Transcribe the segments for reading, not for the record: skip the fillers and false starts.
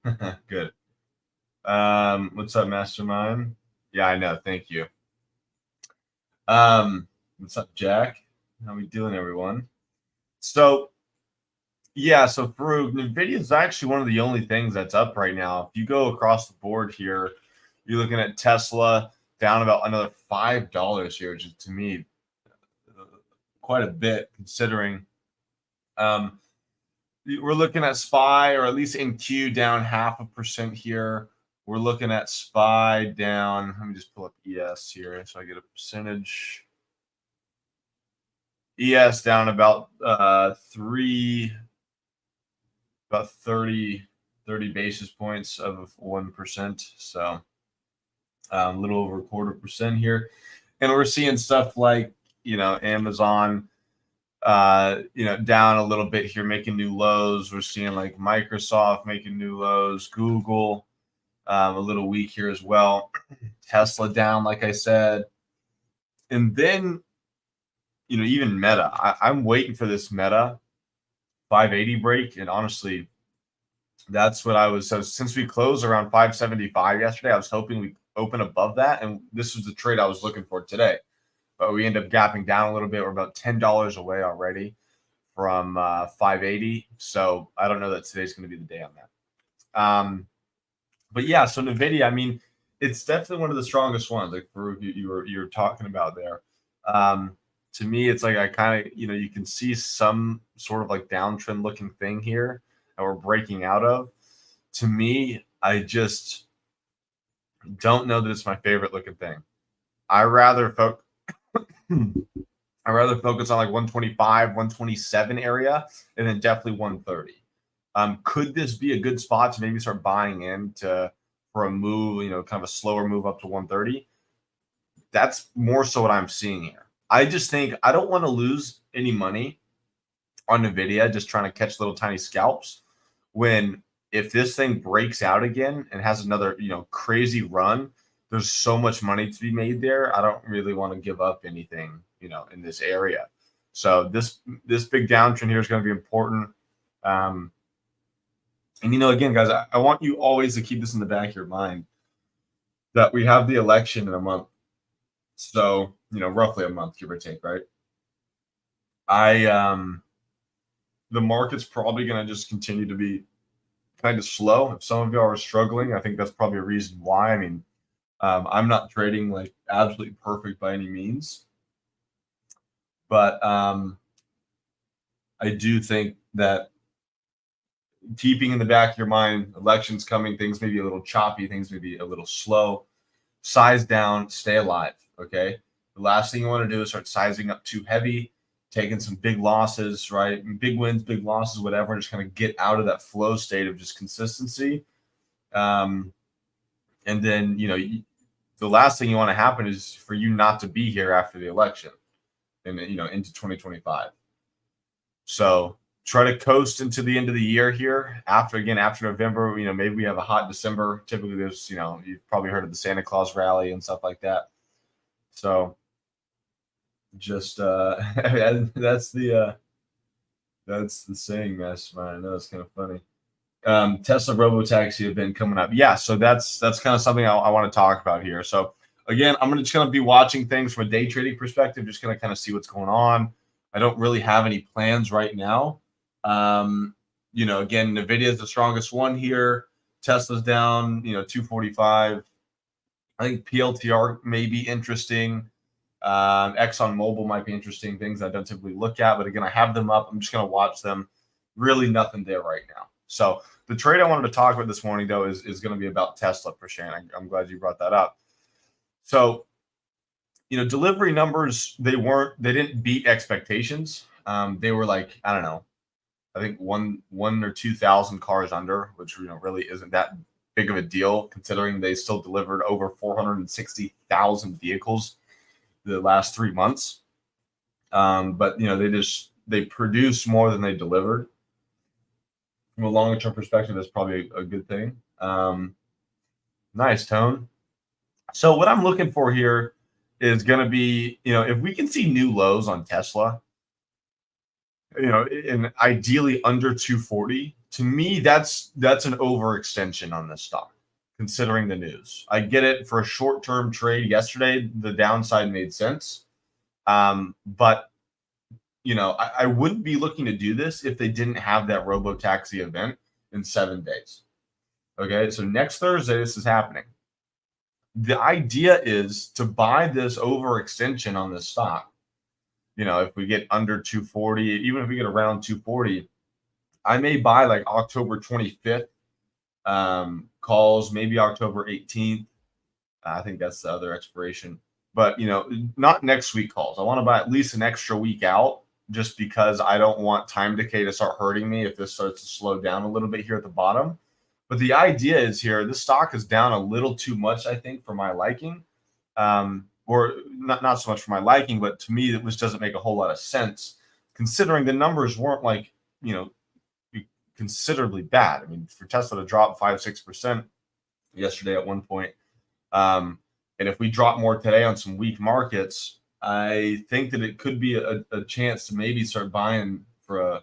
Good. What's up, Mastermind? Yeah, I know. Thank you. What's up, Jack? How we doing, everyone? So, yeah, so Farouk, NVIDIA is actually one of the only things that's up right now. If you go across the board here, you're looking at Tesla down about another $5 here, which is to me quite a bit considering. Um, we're looking at SPY, or at least NQ, down 0.5% here. We're looking at SPY down. Let me just pull up ES here so I get a percentage. ES down about about 30 basis points of 1%. So a little over 0.25% here. And we're seeing stuff like, Amazon, down a little bit here, making new lows. We're seeing like Microsoft making new lows, Google a little weak here as well. Tesla down, like I said. And then, even Meta. I'm waiting for this Meta 580 break. And honestly, that's what I was. So since we closed around 575 yesterday, I was hoping we open above that. And this was the trade I was looking for today. But we end up gapping down a little bit. We're about $10 away already from 580. So I don't know that today's going to be the day on that. But yeah, so NVIDIA, I mean, it's definitely one of the strongest ones, like Farouk, you were talking about there. To me, it's like I kind of, you can see some sort of like downtrend looking thing here that we're breaking out of. To me, I just don't know that it's my favorite looking thing. I rather focus on like 125, 127 area, and then definitely 130. Could this be a good spot to maybe start buying into for a move, kind of a slower move up to 130? That's more so what I'm seeing here. I just think I don't want to lose any money on NVIDIA just trying to catch little tiny scalps when if this thing breaks out again and has another, crazy run, there's so much money to be made there. I don't really want to give up anything, in this area. So this big downtrend here is going to be important. And again, guys, I want you always to keep this in the back of your mind that we have the election in a month. So, roughly a month, give or take, right? The market's probably going to just continue to be kind of slow. If some of y'all are struggling, I think that's probably a reason why. I mean, I'm not trading like absolutely perfect by any means, but I do think that keeping in the back of your mind, elections coming, things may be a little choppy, things may be a little slow. Size down, stay alive. Okay. The last thing you want to do is start sizing up too heavy, taking some big losses, right? Big wins, big losses, whatever, and just kind of get out of that flow state of just consistency. And then, the last thing you want to happen is for you not to be here after the election and, into 2025. So try to coast into the end of the year here. After November, maybe we have a hot December. Typically there's, you've probably heard of the Santa Claus rally and stuff like that. So just that's the saying, Mastermind. I know it's kind of funny. Tesla Robotaxi event coming up. Yeah, so that's kind of something I want to talk about here. So again, I'm just going to be watching things from a day trading perspective, just going to kind of see what's going on. I don't really have any plans right now. Again, NVIDIA is the strongest one here. Tesla's down, 245. I think PLTR may be interesting. ExxonMobil might be interesting, things I don't typically look at. But again, I have them up. I'm just going to watch them. Really nothing there right now. So the trade I wanted to talk about this morning, though, is going to be about Tesla per share. I'm glad you brought that up. So, delivery numbers, they didn't beat expectations. They were like, I don't know, I think one or 2,000 cars under, which, really isn't that big of a deal considering they still delivered over 460,000 vehicles the last 3 months. But, they produced more than they delivered. From a longer term perspective, that's probably a good thing. Nice, Tone. So what I'm looking for here is going to be, if we can see new lows on Tesla, and ideally under 240. To me, that's an overextension on this stock, considering the news. I get it for a short-term trade yesterday, the downside made sense. But I wouldn't be looking to do this if they didn't have that robo-taxi event in 7 days. Okay, so next Thursday, this is happening. The idea is to buy this overextension on this stock. If we get under 240, even if we get around 240, I may buy like October 25th calls, maybe October 18th. I think that's the other expiration. But, not next week calls. I want to buy at least an extra week out just because I don't want time decay to start hurting me if this starts to slow down a little bit here at the bottom. But the idea is here, this stock is down a little too much, I think, for my liking. Or not so much for my liking, but to me, it just doesn't make a whole lot of sense considering the numbers weren't like, considerably bad. I mean, for Tesla to drop 5-6% yesterday at one point, and if we drop more today on some weak markets, I think that it could be a chance to maybe start buying for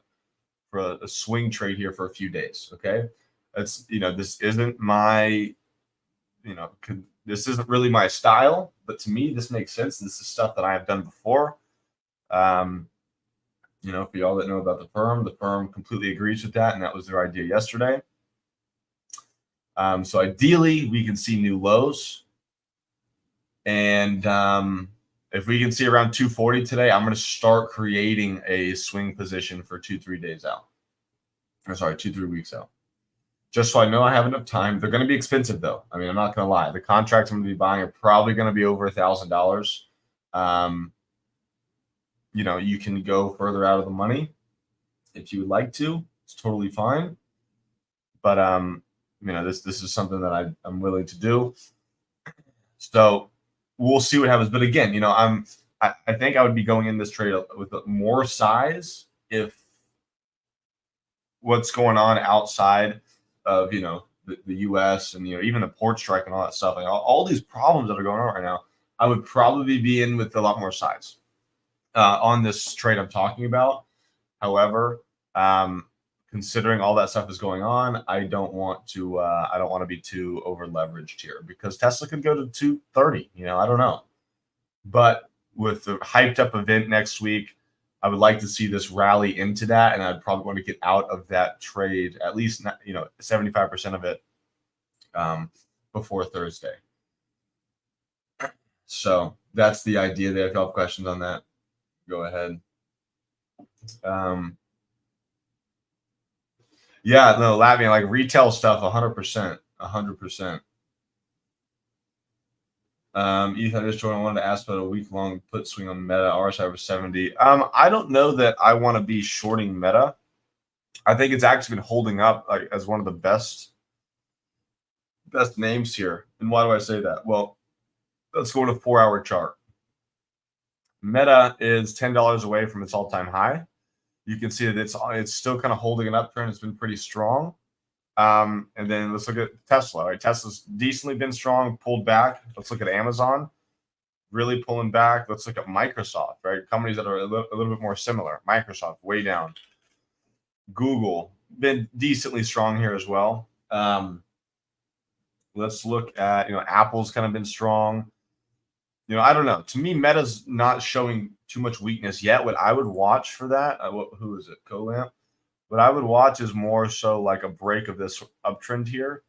a swing trade here for a few days. Okay, that's this isn't my this isn't really my style, but to me this makes sense. This is stuff that I have done before. For y'all that know about the firm completely agrees with that, and that was their idea yesterday. So ideally, we can see new lows. And if we can see around 240 today, I'm going to start creating a swing position for 2-3 days out. Or sorry, 2-3 weeks out. Just so I know I have enough time. They're going to be expensive, though. I mean, I'm not going to lie. The contracts I'm going to be buying are probably going to be over $1,000. You can go further out of the money if you would like to. It's totally fine. But this is something that I'm willing to do. So we'll see what happens. But again, I think I would be going in this trade with more size if what's going on outside of the U.S. and even the port strike and all that stuff, like all these problems that are going on right now, I would probably be in with a lot more size on this trade I'm talking about. However, considering all that stuff is going on, I don't want to be too over leveraged here because Tesla could go to 230. I don't know. But with the hyped up event next week, I would like to see this rally into that, and I'd probably want to get out of that trade, at least 75% of it before Thursday. So that's the idea there. If you have questions on that, go ahead. Yeah, no, Latvian, like retail stuff, 100%. Ethan, I just wanted to ask about a week-long put swing on Meta, RSI over 70. I don't know that I want to be shorting Meta. I think it's actually been holding up like as one of the best names here. And why do I say that? Well, let's go to a 4-hour chart. Meta is $10 away from its all-time high. You can see that it's still kind of holding an uptrend. It's been pretty strong. And then let's look at Tesla. Right, Tesla's decently been strong, pulled back. Let's look at Amazon, really pulling back. Let's look at Microsoft. Right, companies that are a little bit more similar. Microsoft way down. Google been decently strong here as well. Let's look at Apple's kind of been strong. I don't know. To me, Meta's not showing too much weakness yet. What I would watch for that, who is it? Colamp. What I would watch is more so like a break of this uptrend here,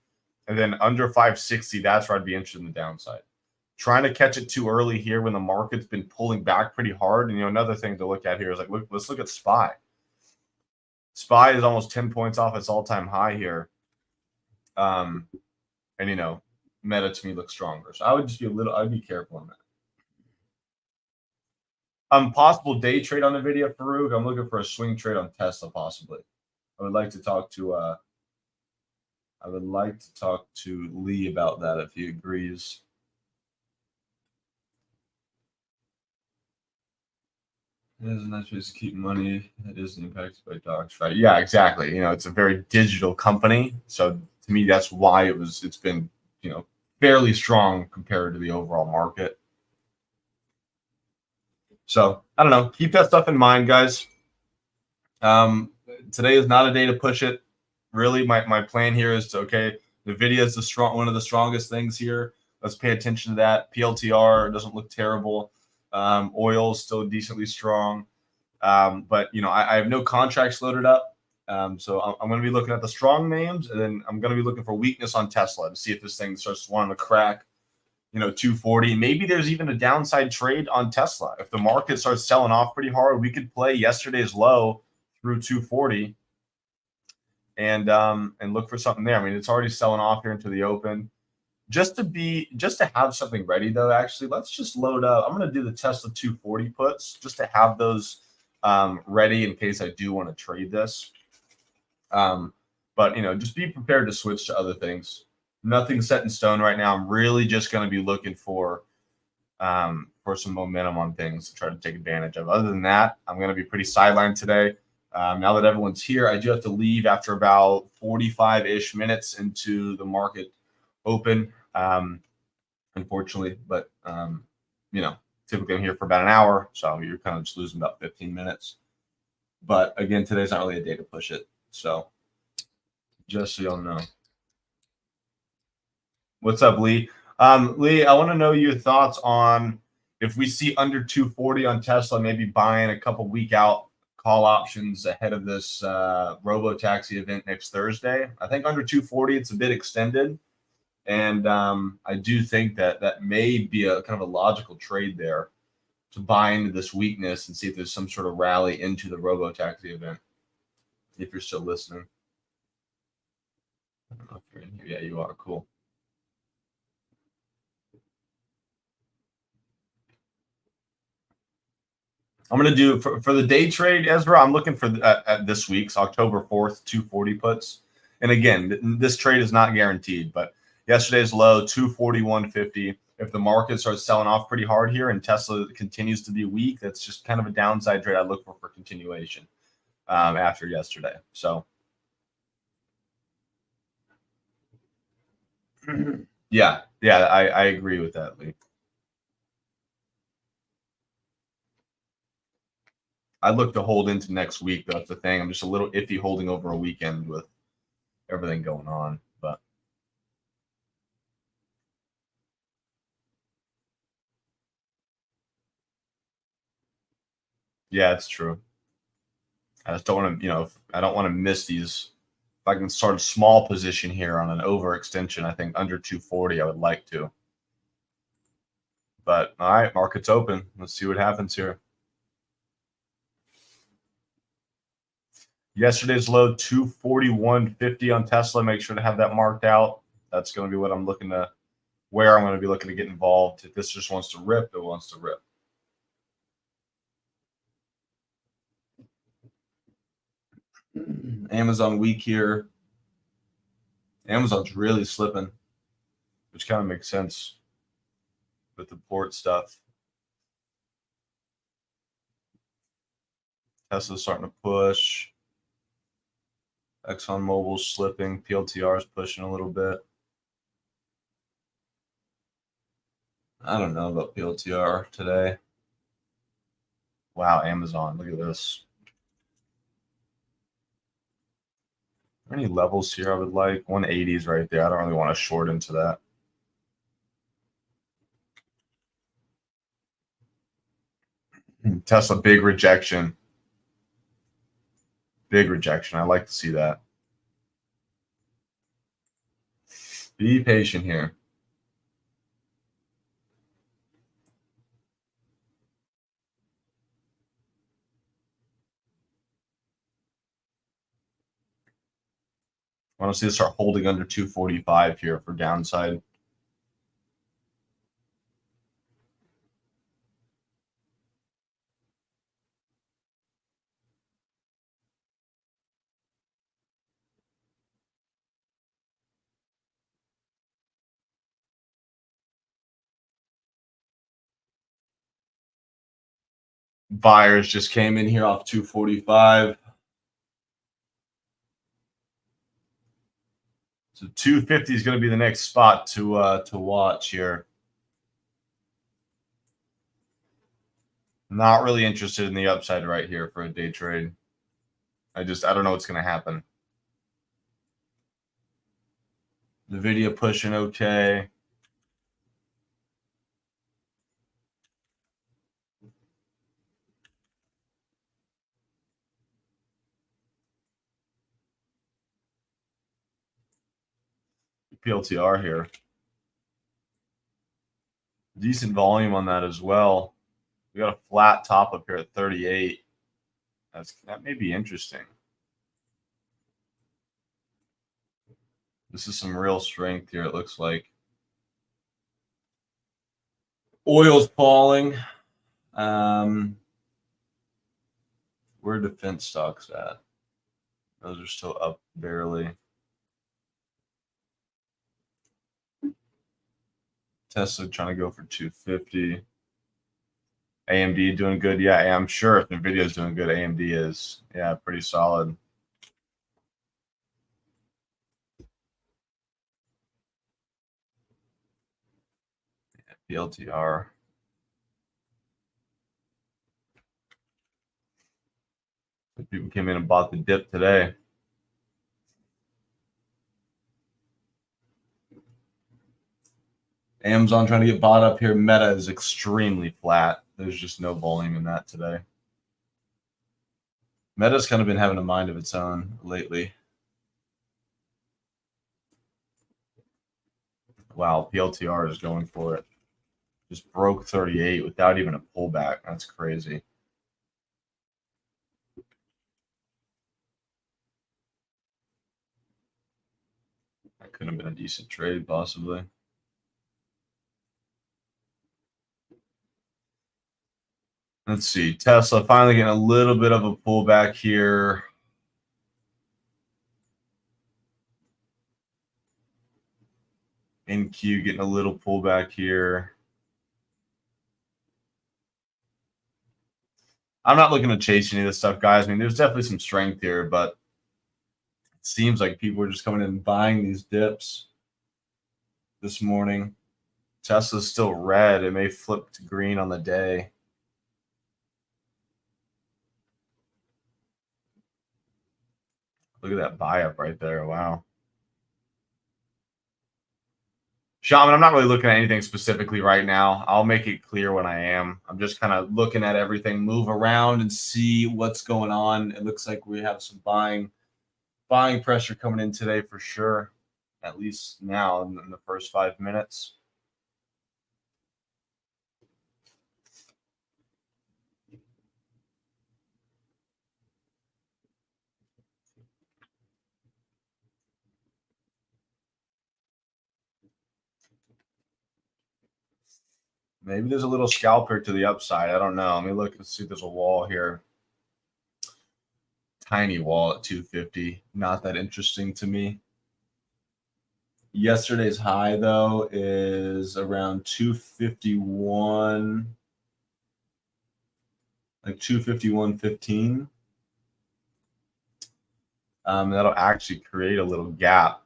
and then under 560. That's where I'd be interested in the downside. Trying to catch it too early here when the market's been pulling back pretty hard. And another thing to look at here is like, let's look at SPY. SPY is almost 10 points off its all-time high here. And Meta to me looks stronger. So I would just I'd be careful on that. Possible day trade on NVDA, Farouk. I'm looking for a swing trade on Tesla, possibly. I would like to talk to Lee about that if he agrees. It is a nice place to keep money. It is impacted by docs, right? Yeah, exactly. It's a very digital company, so to me, that's why it's been fairly strong compared to the overall market. So I don't know. Keep that stuff in mind, guys. Today is not a day to push it. Really, my plan here is to, okay, NVIDIA is one of the strongest things here. Let's pay attention to that. PLTR doesn't look terrible. Oil is still decently strong. But I have no contracts loaded up. So I'm going to be looking at the strong names, and then I'm going to be looking for weakness on Tesla to see if this thing starts wanting to crack, 240. Maybe there's even a downside trade on Tesla. If the market starts selling off pretty hard, we could play yesterday's low through 240 and look for something there. I mean, it's already selling off here into the open. Just to have something ready though, actually, let's just load up. I'm going to do the Tesla 240 puts just to have those ready in case I do want to trade this. But just be prepared to switch to other things. Nothing set in stone right now. I'm really just going to be looking for some momentum on things to try to take advantage of. Other than that, I'm going to be pretty sidelined today. Now that everyone's here, I do have to leave after about 45-ish minutes into the market open, unfortunately. But, typically I'm here for about an hour, so you're kind of just losing about 15 minutes. But, again, today's not really a day to push it. So, just so y'all know. What's up, Lee? Lee, I want to know your thoughts on if we see under 240 on Tesla, maybe buying a couple week out call options ahead of this robo-taxi event next Thursday. I think under 240, it's a bit extended. And I do think that may be a kind of a logical trade there to buy into this weakness and see if there's some sort of rally into the robo-taxi event. If you're still listening. I don't know if you're in here. Yeah, you are. Cool. I'm going to do for the day trade, Ezra. I'm looking for at this week's October 4th 240 puts. And again, this trade is not guaranteed, but yesterday's low 241.50. If the market starts selling off pretty hard here and Tesla continues to be weak, that's just kind of a downside trade I look for continuation after yesterday. So yeah, I agree with that, Lee. I'd look to hold into next week. That's the thing. I'm just a little iffy holding over a weekend with everything going on. But yeah, it's true. I just don't want to, I don't want to miss these. If I can start a small position here on an overextension, I think under 240, I would like to. But all right, market's open. Let's see what happens here. Yesterday's low 241.50 on Tesla. Make sure to have that marked out. That's going to be what I'm looking to, where I'm going to be looking to get involved. If this just wants to rip, it wants to rip. Amazon week here. Amazon's really slipping, which kind of makes sense with the port stuff. Tesla's starting to push. ExxonMobil's slipping. PLTR is pushing a little bit. I don't know about PLTR today. Wow, Amazon. Look at this. Any levels here I would like? 180s right there. I don't really want to short into that. Tesla, big rejection. Big rejection. I like to see that. Be patient here. I want to see it start holding under 245 here for downside. Buyers just came in here off 245. So 250 is going to be the next spot to watch here. Not really interested in the upside right here for a day trade. I don't know what's going to happen. NVDA pushing okay. PLTR here. Decent volume on that as well. We got a flat top up here at 38. That may be interesting. This is some real strength here, it looks like. Oil's falling. Where are defense stocks at? Those are still up barely. Tesla trying to go for 250. AMD doing good. Yeah, I'm sure if NVIDIA is doing good, AMD is. Yeah, pretty solid. PLTR. People came in and bought the dip today. Amazon trying to get bought up here. Meta is extremely flat. There's just no volume in that today. Meta's kind of been having a mind of its own lately. Wow, PLTR is going for it. Just broke 38 without even a pullback. That's crazy. That could have been a decent trade, possibly. Let's see. Tesla finally getting a little bit of a pullback here. NQ getting a little pullback here. I'm not looking to chase any of this stuff, guys. I mean, there's definitely some strength here, but it seems like people are just coming in and buying these dips this morning. Tesla's still red. It may flip to green on the day. Look at that buy up right there. Wow. Shaman, I'm not really looking at anything specifically right now. I'll make it clear when I am. I'm just kind of looking at everything move around and see what's going on. It looks like we have some buying pressure coming in today for sure, at least now in the first 5 minutes. Maybe there's a little scalper to the upside. I don't know. Let me look and see if there's a wall here. Tiny wall at 250. Not that interesting to me. Yesterday's high, though, is around 251, like 251.15. That'll actually create a little gap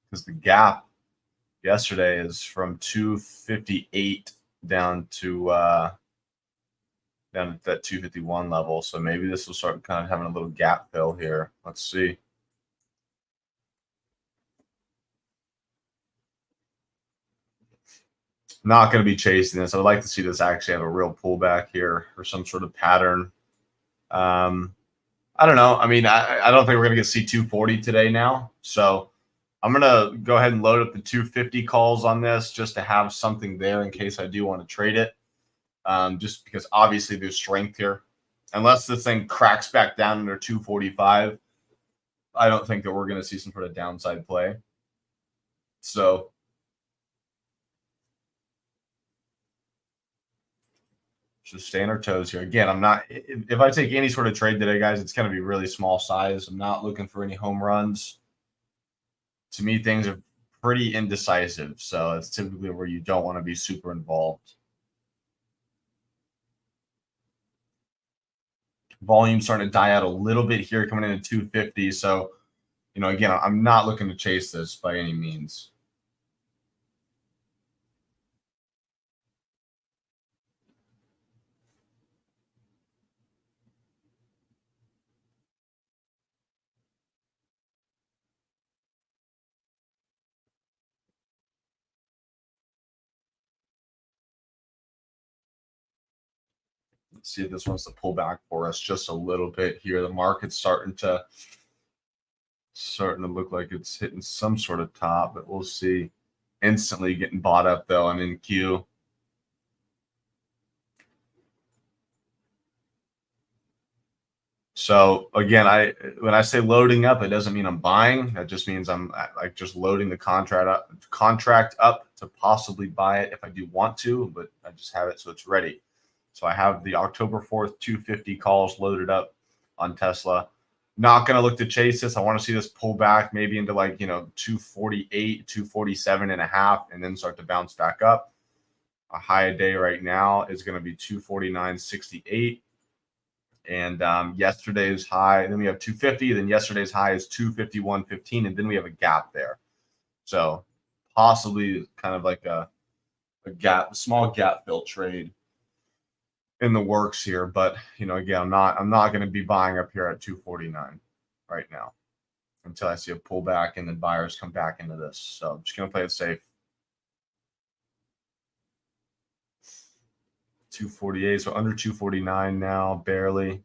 because the gap yesterday is from 258 down to down at that 251 level. So maybe this will start kind of having a little gap fill here. Let's see. Not going to be chasing this. I would like to see this actually have a real pullback here or some sort of pattern. I don't know. I mean, I don't think we're going to get C240 today now. So I'm going to go ahead and load up the 250 calls on this just to have something there in case I do want to trade it. Just because obviously there's strength here. Unless this thing cracks back down under 245, I don't think that we're going to see some sort of downside play. So just stay on our toes here. Again, I'm not – if I take any sort of trade today, guys, it's going to be really small size. I'm not looking for any home runs. To me, things are pretty indecisive. So it's typically where you don't want to be super involved. Volume starting to die out a little bit here coming in at 250. So, you know, again, I'm not looking to chase this by any means. Let's see if this wants to pull back for us just a little bit here. The market's starting to look like it's hitting some sort of top, but we'll see. Instantly getting bought up though. I'm in queue. So again, when I say loading up, it doesn't mean I'm buying. That just means I'm like just loading the contract up to possibly buy it if I do want to, but I just have it so it's ready. So I have the October 4th 250 calls loaded up on Tesla. Not going to look to chase this. I want to see this pull back maybe into like, 248, 247 and a half, and then start to bounce back up. A high a day right now is going to be 249.68. And yesterday's high, then we have 250. Then yesterday's high is 251.15, and then we have a gap there. So possibly kind of like a small gap fill trade in the works here. But again, I'm not going to be buying up here at 249 right now until I see a pullback and then buyers come back into this. So I'm just going to play it safe. 248, so under 249 now, barely.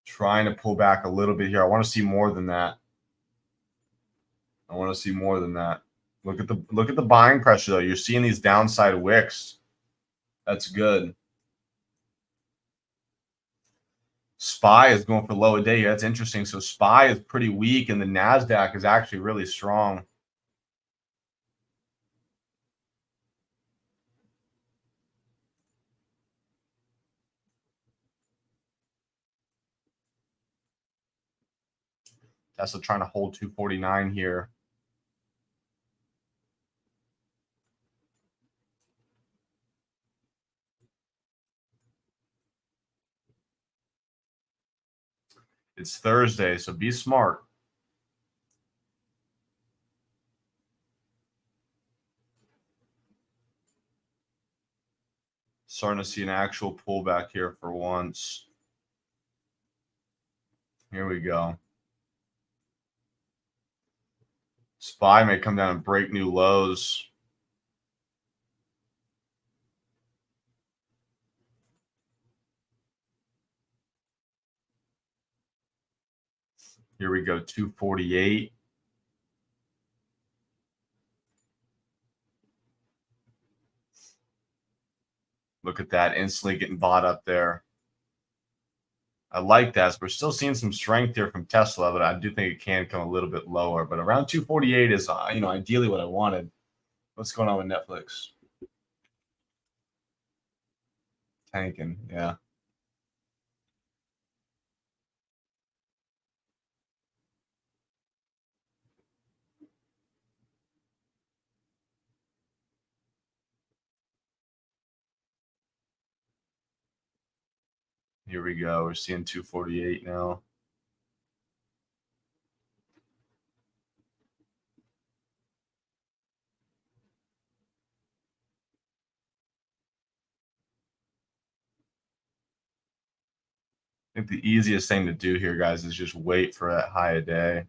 Trying to pull back a little bit here. I want to see more than that. Look at the buying pressure though. You're seeing these downside wicks. That's good. SPY is going for low a day. That's interesting. So SPY is pretty weak, and the NASDAQ is actually really strong. Tesla trying to hold 249 here. It's Thursday, so be smart. Starting to see an actual pullback here for once. Here we go. SPY may come down and break new lows. Here we go, 248. Look at that, instantly getting bought up there. I like that. So we're still seeing some strength here from Tesla, but I do think it can come a little bit lower. But around 248 is, ideally what I wanted. What's going on with Netflix? Tanking, yeah. Here we go. We're seeing 248 now. I think the easiest thing to do here, guys, is just wait for that high a day.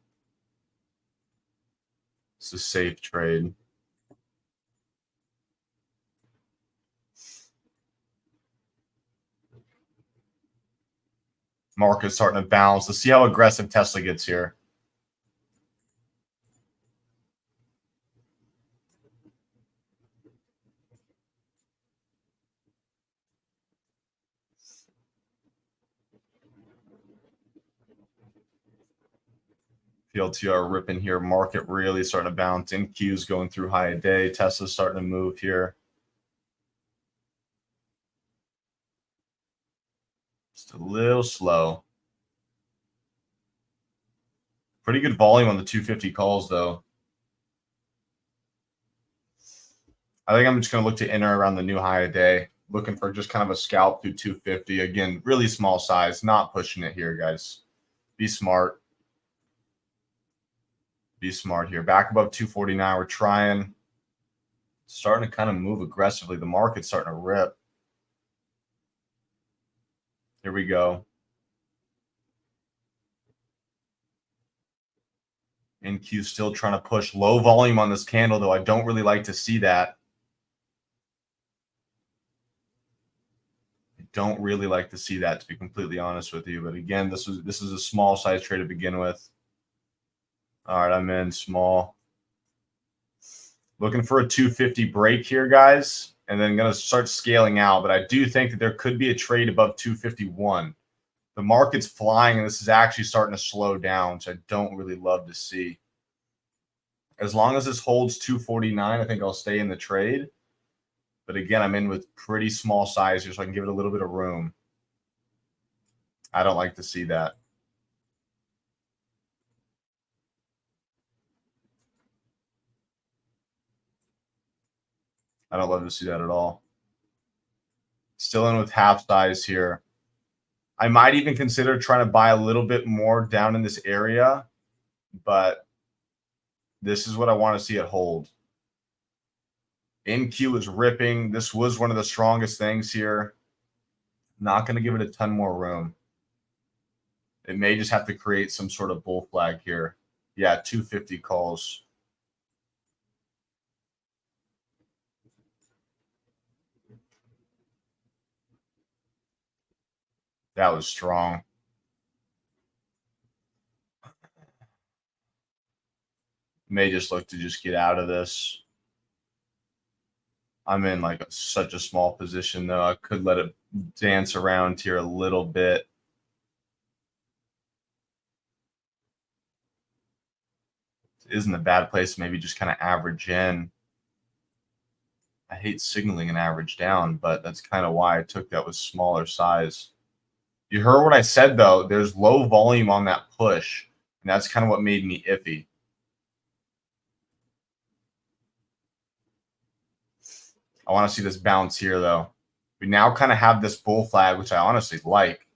It's a safe trade. Market's starting to bounce. Let's see how aggressive Tesla gets here. PLTR ripping here. Market really starting to bounce. NQ's going through high a day. Tesla's starting to move here. Just a little slow. Pretty good volume on the 250 calls, though. I think I'm just going to look to enter around the new high a day. Looking for just kind of a scalp through 250. Again, really small size. Not pushing it here, guys. Be smart. Be smart here. Back above 249. We're trying. Starting to kind of move aggressively. The market's starting to rip. Here we go. NQ still trying to push low volume on this candle, though I don't really like to see that. I don't really like to see that, to be completely honest with you. But again, this is a small size trade to begin with. All right, I'm in small. Looking for a 250 break here, guys, and then going to start scaling out. But I do think that there could be a trade above 251. The market's flying, and this is actually starting to slow down, which I don't really love to see. As long as this holds 249, I think I'll stay in the trade. But again, I'm in with pretty small size here, so I can give it a little bit of room. I don't like to see that. I don't love to see that at all. Still in with half size here. I might even consider trying to buy a little bit more down in this area, but this is what I want to see it hold. NQ is ripping. This was one of the strongest things here. Not going to give it a ton more room. It may just have to create some sort of bull flag here. Yeah, 250 calls. That was strong. May just look to just get out of this. I'm in like such a small position, though. I could let it dance around here a little bit. It isn't a bad place. Maybe just kind of average in. I hate signaling an average down, but that's kind of why I took that with smaller size. You heard what I said, though. There's low volume on that push, and that's kind of what made me iffy. I want to see this bounce here, though. We now kind of have this bull flag, which I honestly like.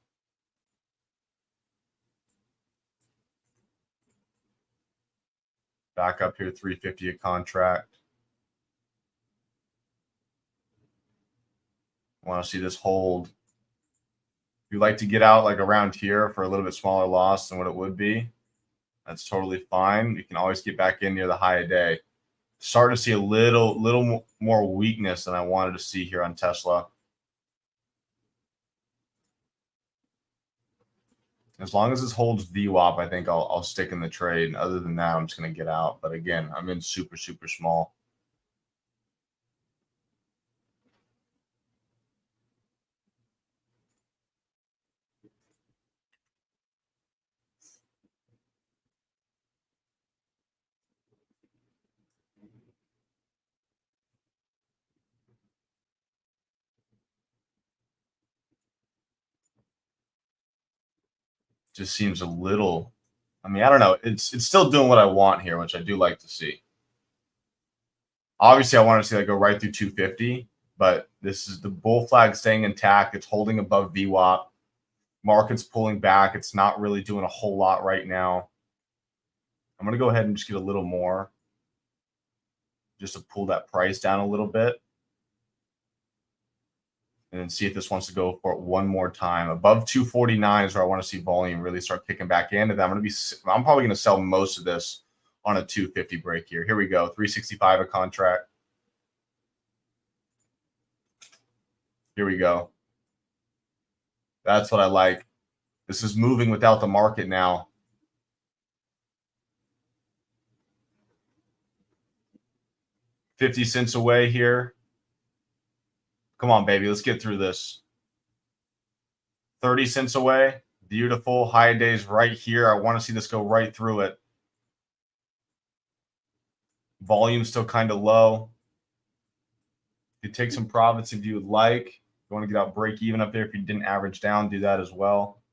Back up here, 350 a contract. I want to see this hold. If you like to get out like around here for a little bit smaller loss than what it would be, that's totally fine. You can always get back in near the high of day. Starting to see a little more weakness than I wanted to see here on Tesla. As long as this holds VWAP, I think I'll stick in the trade. Other than that, I'm just going to get out. But again, I'm in super small. Just seems a little, I mean, I don't know. It's still doing what I want here, which I do like to see. Obviously, I want to see that go right through 250, but this is the bull flag staying intact. It's holding above VWAP. Market's pulling back. It's not really doing a whole lot right now. I'm going to go ahead and just get a little more just to pull that price down a little bit. And then see if this wants to go for it one more time. Above 249 is where I want to see volume really start kicking back in. And then I'm probably going to sell most of this on a 250 break here. Here we go. 365 a contract. Here we go. That's what I like. This is moving without the market now. $0.50 away here. Come on, baby. Let's get through this. 30 cents away. Beautiful. High days right here. I want to see this go right through it. Volume still kind of low. You take some profits if you would like. If you want to get out break even up there, if you didn't average down, do that as well.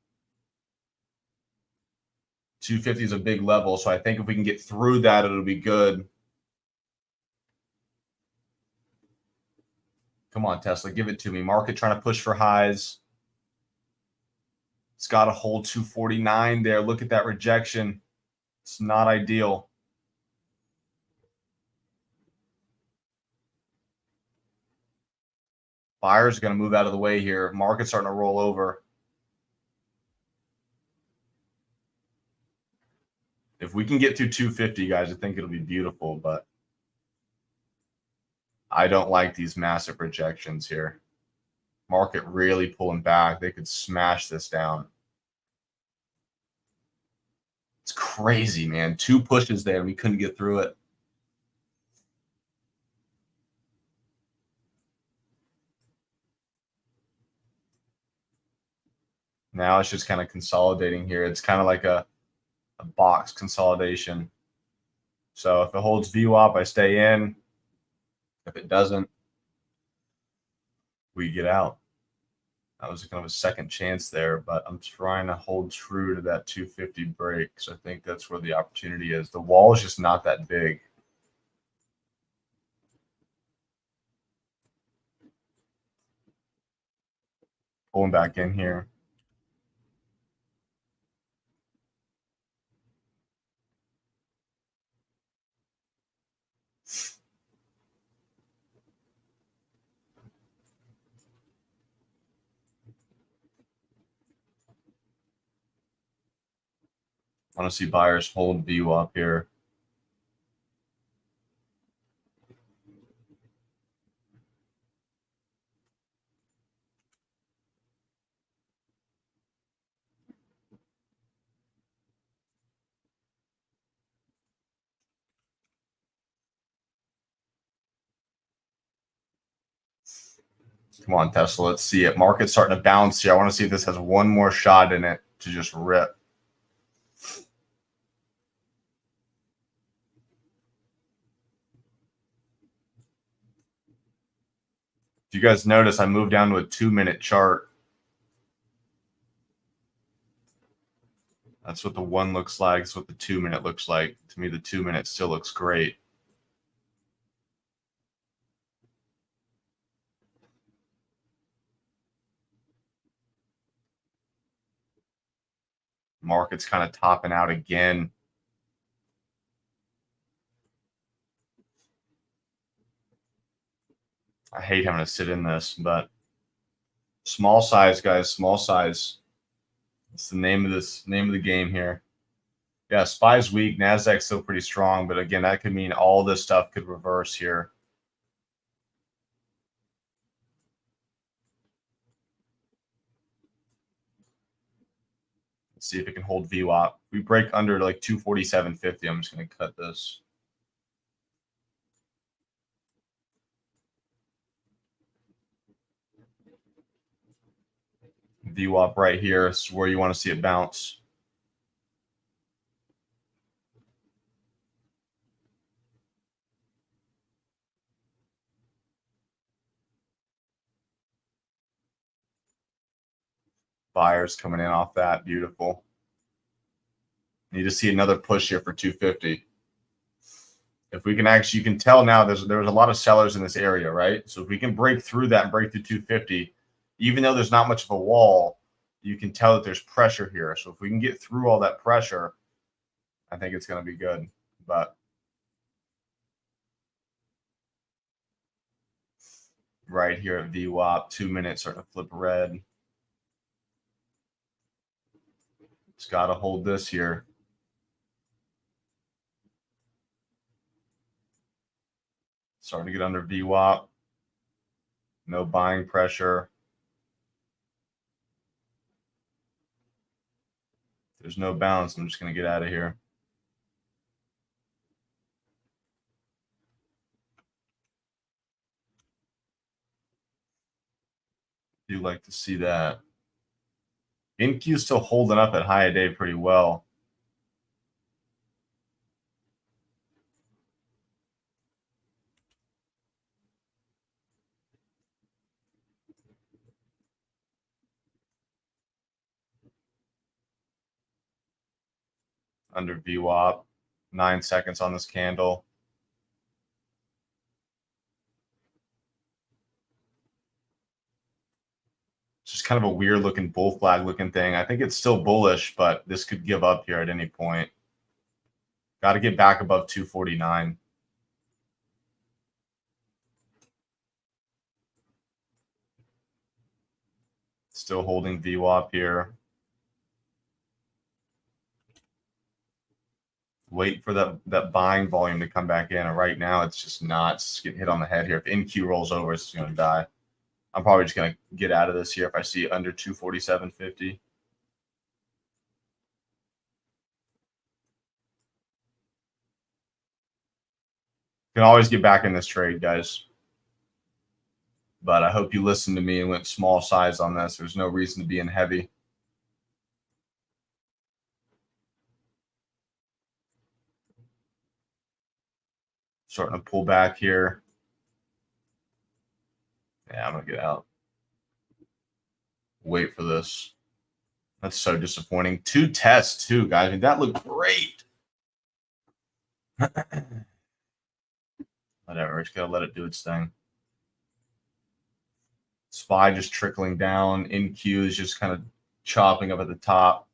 250 is a big level, so I think if we can get through that, it'll be good. Come on, Tesla, give it to me. Market trying to push for highs. It's got to hold 249 there. Look at that rejection. It's not ideal. Buyers are going to move out of the way here. Market's starting to roll over. If we can get through 250, guys, I think it'll be beautiful, but I don't like these massive rejections here. Market really pulling back. They could smash this down. It's crazy, man. 2 pushes there, and we couldn't get through it. Now it's just kind of consolidating here. It's kind of like a box consolidation. So if it holds VWAP, I stay in. If it doesn't, we get out. That was kind of a second chance there, but I'm trying to hold true to that 250 break because I think that's where the opportunity is. The wall is just not that big. Pulling back in here. I want to see buyers hold VWAP here. Come on, Tesla. Let's see it. Market's starting to bounce here. I want to see if this has one more shot in it to just rip. If you guys notice, I moved down to a 2-minute chart. That's what the 1 looks like. That's what the 2-minute looks like. To me, the 2-minute still looks great. Market's kind of topping out again. I hate having to sit in this, but small size, guys, small size. It's the name of the game here. Yeah, SPY's weak. NASDAQ's still pretty strong, but again, that could mean all this stuff could reverse here. Let's see if it can hold VWAP. If we break under like 247.50, I'm just going to cut this. VWAP right here is where you want to see it bounce. Buyers coming in off that. Beautiful. Need to see another push here for 250. If we can actually, you can tell now there's a lot of sellers in this area, right? So if we can break through that and break through 250, even though there's not much of a wall, you can tell that there's pressure here. So if we can get through all that pressure, I think it's going to be good. But right here at VWAP, 2 minutes starting to flip red. It's got to hold this here. Starting to get under VWAP. No buying pressure. There's no bounce. I'm just going to get out of here. Do like to see that. NQ still holding up at high a day pretty well. Under VWAP, 9 seconds on this candle. It's just kind of a weird looking bull flag looking thing. I think it's still bullish, but this could give up here at any point. Got to get back above 249. Still holding VWAP here. wait for that buying volume to come back in. And right now, it's just not. It's getting hit on the head here. If NQ rolls over, it's going to die. I'm probably just going to get out of this here if I see under 247.50. Can always get back in this trade, guys. But I hope you listened to me and went small size on this. There's no reason to be in heavy. Starting to pull back here. Yeah, I'm going to get out. Wait for this. That's so disappointing. 2 tests, too, guys. I mean, that looked great. Whatever. Just got to let it do its thing. SPY just trickling down. NQ is just kind of chopping up at the top.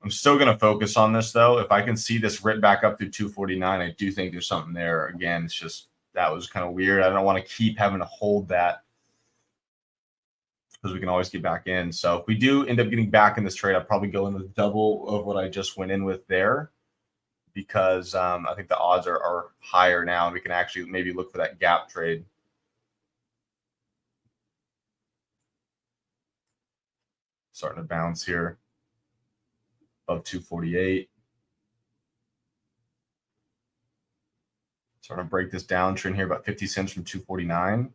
I'm still going to focus on this, though. If I can see this rip back up through 249, I do think there's something there. Again, it's just that was kind of weird. I don't want to keep having to hold that because we can always get back in. So if we do end up getting back in this trade, I'll probably go in with double of what I just went in with there because I think the odds are higher now. We can actually maybe look for that gap trade. Starting to bounce here above 248. Starting to break this downtrend here, about 50 cents from 249.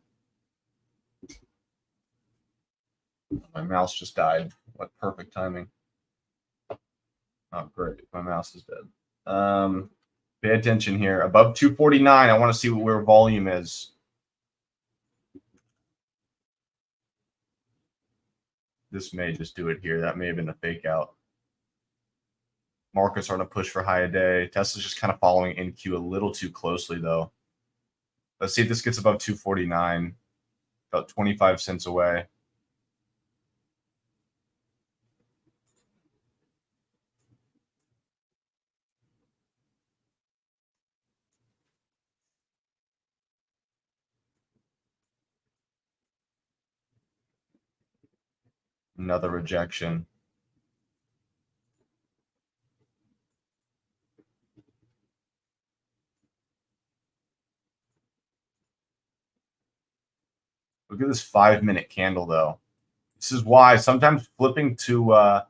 My mouse just died. What perfect timing. Oh, great. My mouse is dead. Pay attention here. Above 249, I want to see where volume is. This may just do it here. That may have been a fake out. Markets are going to push for high a day. Tesla's just kind of following NQ a little too closely, though. Let's see if this gets above 249. About 25 cents away. Another rejection. Look at this 5-minute candle, though. This is why sometimes flipping to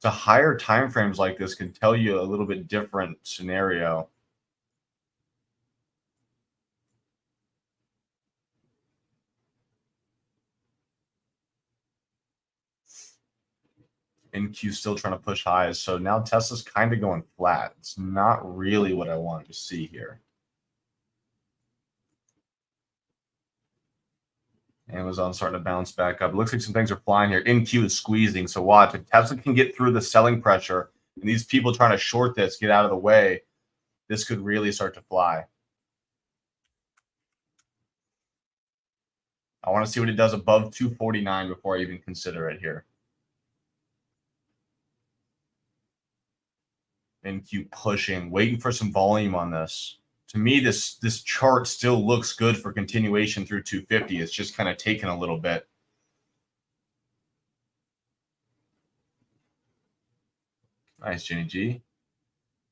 higher time frames like this can tell you a little bit different scenario. NQ still trying to push highs. So now Tesla's kind of going flat. It's not really what I wanted to see here. Amazon starting to bounce back up. It looks like some things are flying here. NQ is squeezing. So watch. If Tesla can get through the selling pressure and these people trying to short this get out of the way, this could really start to fly. I want to see what it does above 249 before I even consider it here. NQ pushing, waiting for some volume on this. To me, this chart still looks good for continuation through 250. It's just kind of taken a little bit. Nice, Jenny G.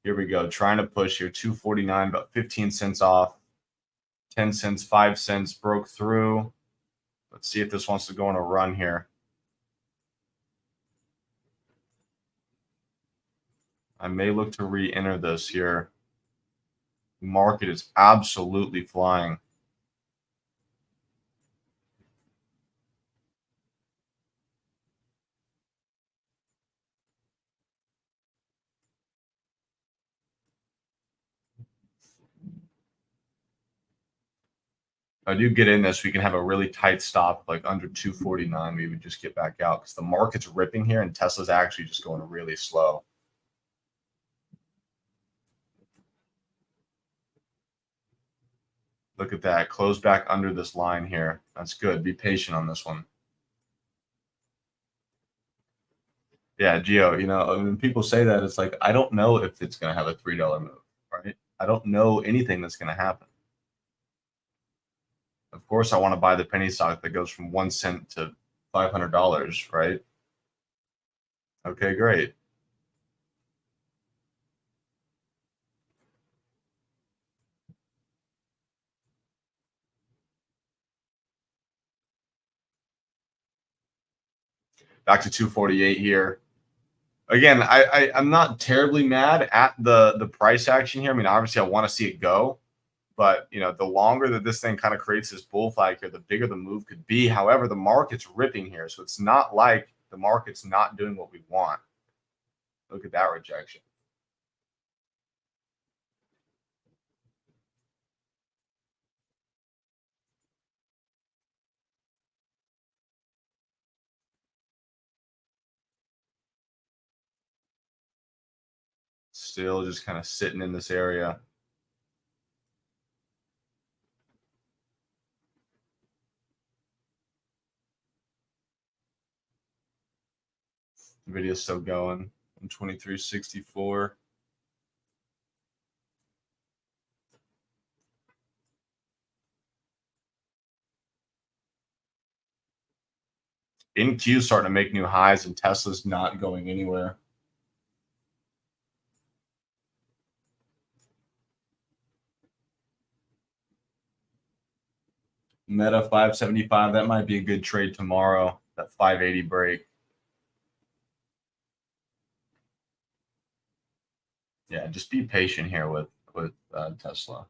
Here we go. Trying to push here. 249, about 15 cents off. 10 cents, 5 cents broke through. Let's see if this wants to go on a run here. I may look to re-enter this here. The market is absolutely flying. If I do get in this, we can have a really tight stop, like under 249. We would just get back out because the market's ripping here and Tesla's actually just going really slow. Look at that. Close back under this line here. That's good. Be patient on this one. Yeah, Gio, you know, when people say that, it's like, I don't know if it's going to have a $3 move, right? I don't know anything that's going to happen. Of course, I want to buy the penny stock that goes from 1 cent to $500, right? Okay, great. back to 248 here. Again, I'm not terribly mad at the price action here. I mean, obviously, I want to see it go, but the longer that this thing kind of creates this bull flag here, the bigger the move could be. However, the market's ripping here, so it's not like the market's not doing what we want. Look at that rejection. Still just kind of sitting in this area. The video's still going. 23.64. NQ starting to make new highs, and Tesla's not going anywhere. Meta 575. That might be a good trade tomorrow. That 580 break. Yeah, just be patient here with Tesla.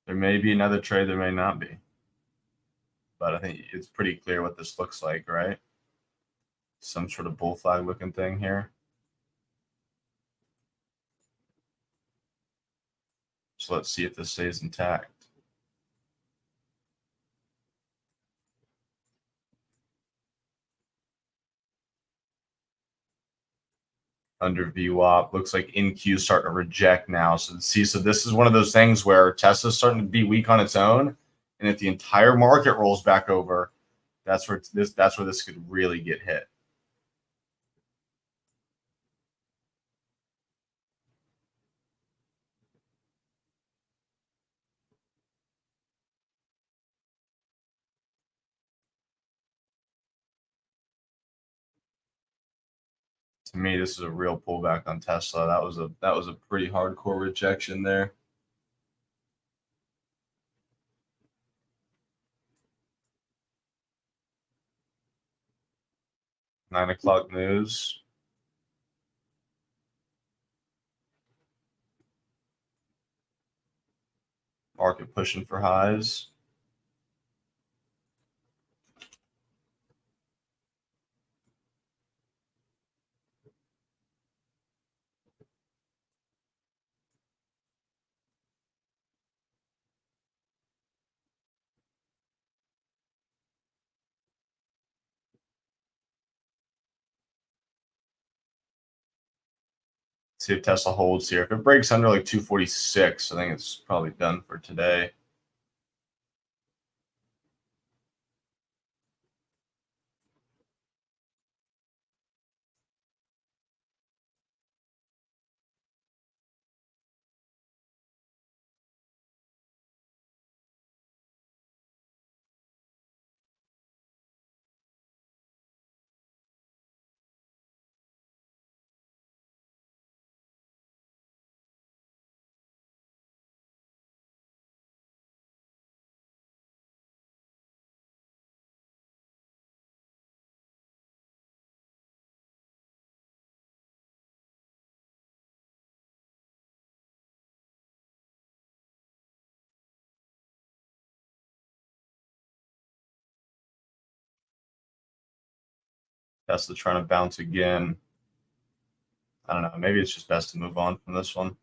There may be another trade, there may not be. But I think it's pretty clear what this looks like, right? Some sort of bull flag looking thing here. So let's see if this stays intact. Under VWAP, looks like NQ starting to reject now. So this is one of those things where Tesla's starting to be weak on its own, and if the entire market rolls back over, that's where this could really get hit. To me, this is a real pullback on Tesla. That was a pretty hardcore rejection there. Nine o'clock news. Market pushing for highs. See if Tesla holds here. If it breaks under like 246, I think it's probably done for today. Tesla trying to bounce again. I don't know. Maybe it's just best to move on from this one.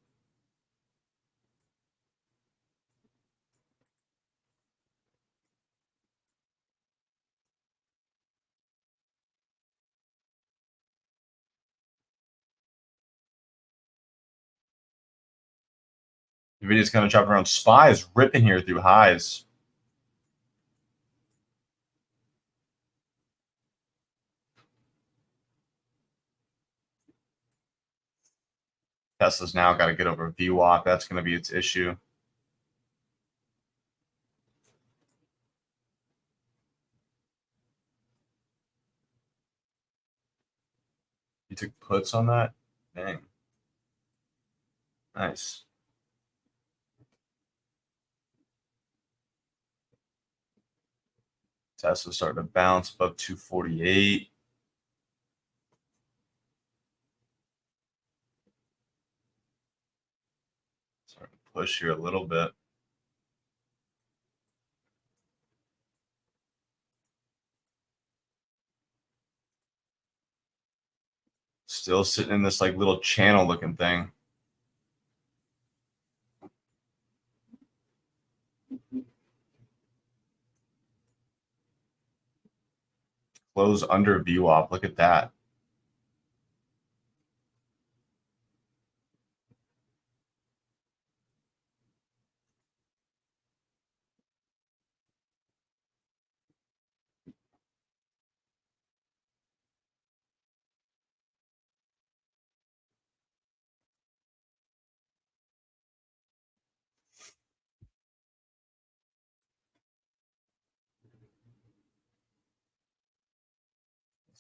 NVIDIA's kind of chopping around. SPY is ripping here through highs. Tesla's now got to get over VWAP. That's going to be its issue. You took puts on that? Dang. Nice. Tesla's starting to bounce above 248. Starting to push here a little bit. Still sitting in this like little channel looking thing. Close under VWAP. Look at that.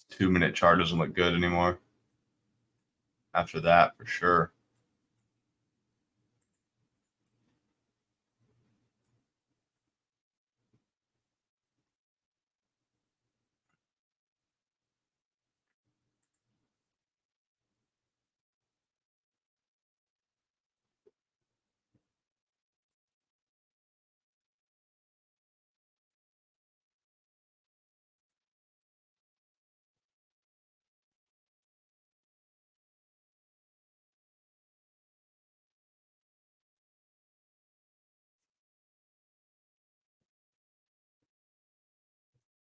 This 2-minute chart doesn't look good anymore. After that, for sure.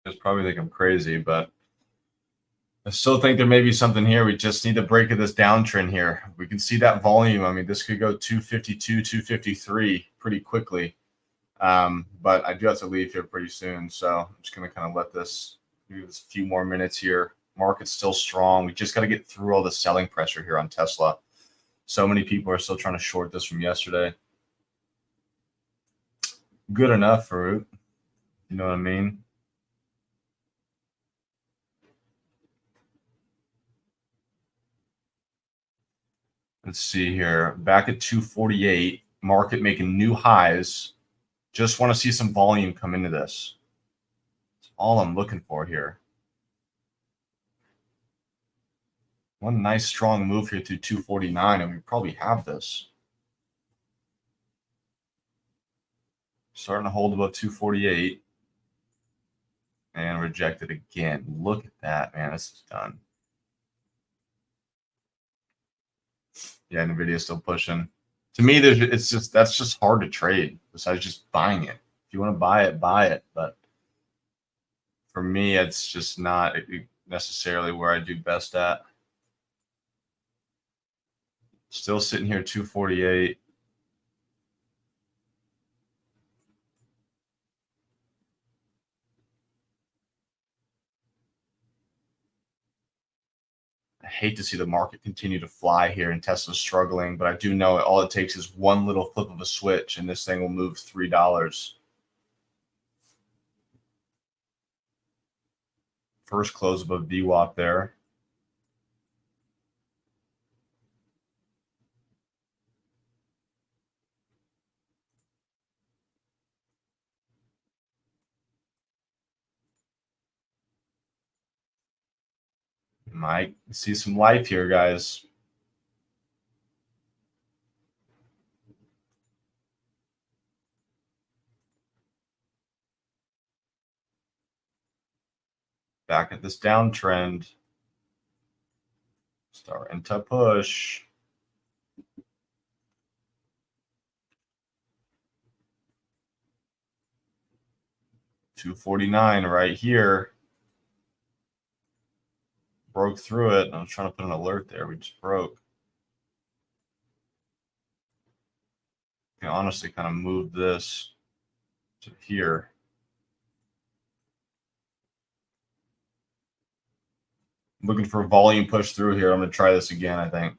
Just probably think I'm crazy, but I still think there may be something here. We just need to break of this downtrend here. We can see that volume. I mean, this could go 252, 253 pretty quickly. But I do have to leave here pretty soon. So I'm just going to kind of let this do this a few more minutes here. Market's still strong. We just got to get through all the selling pressure here on Tesla. So many people are still trying to short this from yesterday. Good enough, Farouk. You know what I mean? Let's see here. Back at 248, market making new highs. Just want to see some volume come into this. That's all I'm looking for here. One nice strong move here through 249, and we probably have this. Starting to hold above 248. And rejected again. Look at that, man. This is done. Yeah, NVDA is still pushing. To me, that's just hard to trade besides just buying it. If you want to buy it, buy it. But for me, it's just not necessarily where I do best at. Still sitting here 248. I hate to see the market continue to fly here and Tesla's struggling, but I do know all it takes is one little flip of a switch and this thing will move $3. First close above VWAP there. Might see some life here, guys. Back at this downtrend. Starting to push. $249 right here. Broke through it. I was trying to put an alert there. We just broke. You can honestly kind of move this to here. Looking for a volume push through here. I'm going to try this again, I think.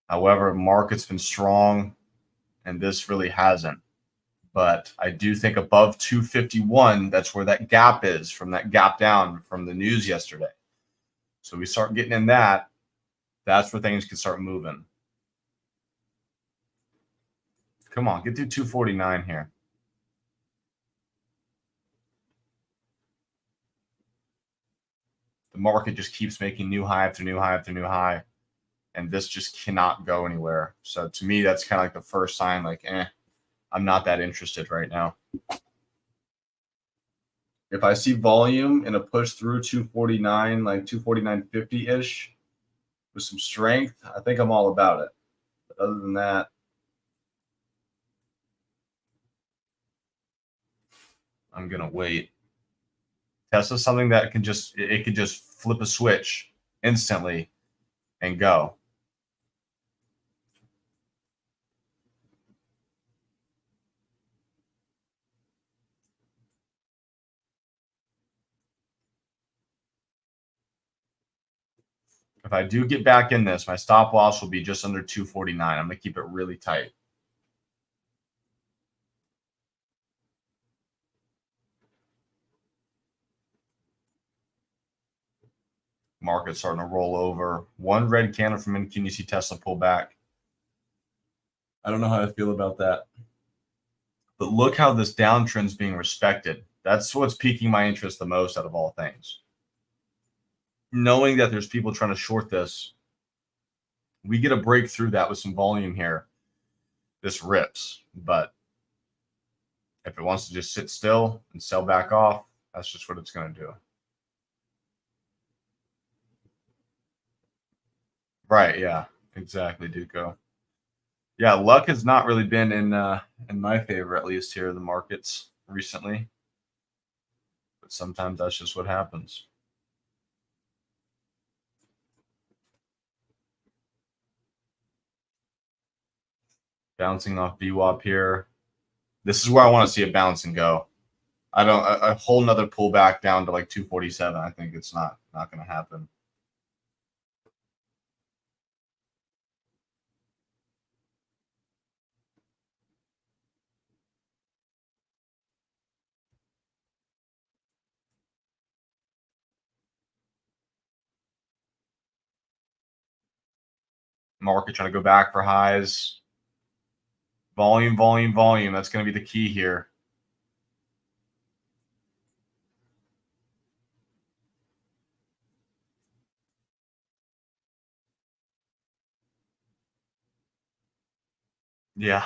However, market's been strong, and this really hasn't. But I do think above 251, that's where that gap is from that gap down from the news yesterday. So we start getting in that, that's where things can start moving. Come on, get through 249 here. The market just keeps making new high after new high after new high, and this just cannot go anywhere. So to me, that's kind of like the first sign, like, I'm not that interested right now. If I see volume and a push through 249, like 249.50-ish with some strength, I think I'm all about it. But other than that, I'm going to wait. Tesla's something that can just, it could just flip a switch instantly and go. If I do get back in this, my stop loss will be just under 249. I'm going to keep it really tight. Market's starting to roll over. One red candle from in. Can you see Tesla pull back? I don't know how I feel about that. But look how this downtrend's being respected. That's what's piquing my interest the most out of all things. Knowing that there's people trying to short this, we get a break through that with some volume here. This rips. But if it wants to just sit still and sell back off, that's just what it's going to do. Right, yeah, exactly, Duco. Yeah, luck has not really been in my favor, at least here in the markets recently. But sometimes that's just what happens. Bouncing off VWAP here. This is where I want to see it bounce and go. I don't a whole nother pullback down to like 247. I think it's not going to happen. Market trying to go back for highs. Volume, volume, volume. That's going to be the key here. Yeah.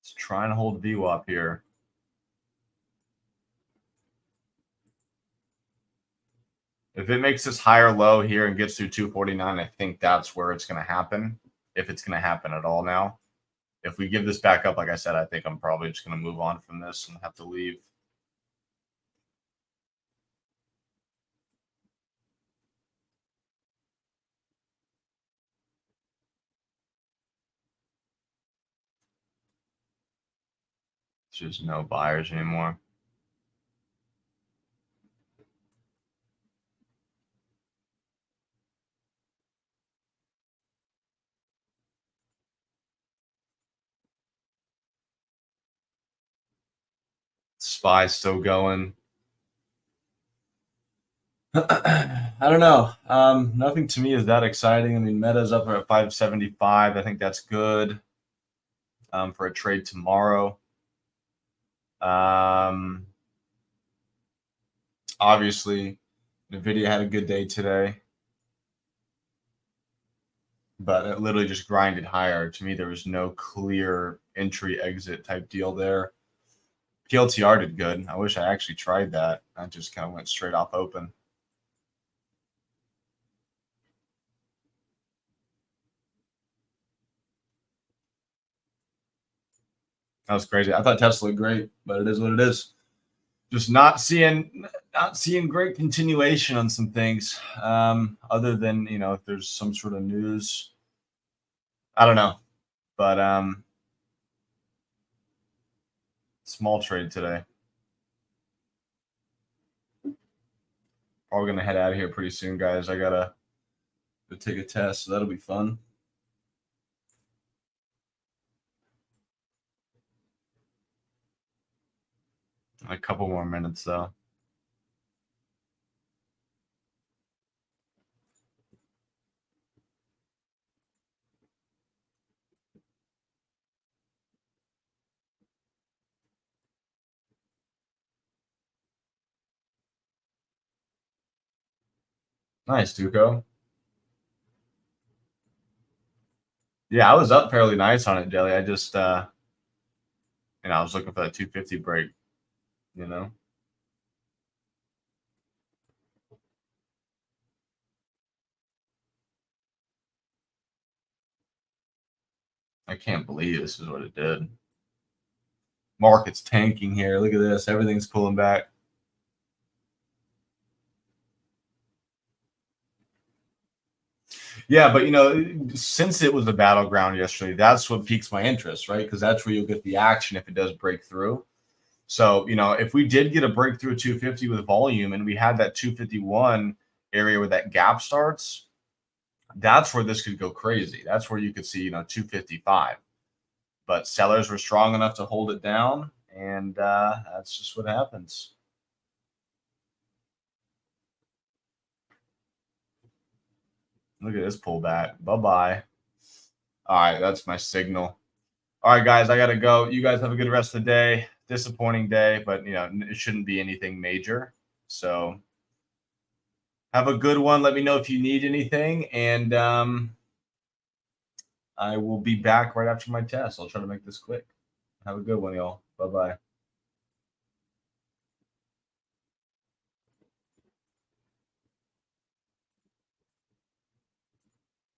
It's trying to hold VWAP here. If it makes this higher low here and gets through 249, I think that's where it's going to happen, if it's going to happen at all now. If we give this back up, like I said, I think I'm probably just going to move on from this and have to leave. There's just no buyers anymore. SPY's still going. I don't know. Nothing to me is that exciting. I mean, Meta's up at 575. I think that's good for a trade tomorrow. Obviously, NVDA had a good day today, but it literally just grinded higher. To me, there was no clear entry exit type deal there. PLTR did good. I wish I actually tried that. I just kind of went straight off open. That was crazy. I thought Tesla looked great, but it is what it is. Just not seeing great continuation on some things. Other than, if there's some sort of news. I don't know. But small trade today. Probably gonna head out of here pretty soon, guys. I gotta Go take a test, so that'll be fun. A couple more minutes though. Nice, Tuco. Yeah, I was up fairly nice on it, Jelly. I just I was looking for that 250 break, you know. I can't believe this is what it did. Market's tanking here. Look at this. Everything's pulling back. Yeah, but since it was a battleground yesterday, that's what piques my interest, right? Because that's where you'll get the action if it does break through. So, if we did get a breakthrough 250 with volume and we had that 251 area where that gap starts, that's where this could go crazy. That's where you could see, 255. But sellers were strong enough to hold it down, and that's just what happens. Look at this pullback. Bye-bye. All right, that's my signal. All right, guys, I got to go. You guys have a good rest of the day. Disappointing day, but, it shouldn't be anything major. So have a good one. Let me know if you need anything, and I will be back right after my test. I'll try to make this quick. Have a good one, y'all. Bye-bye.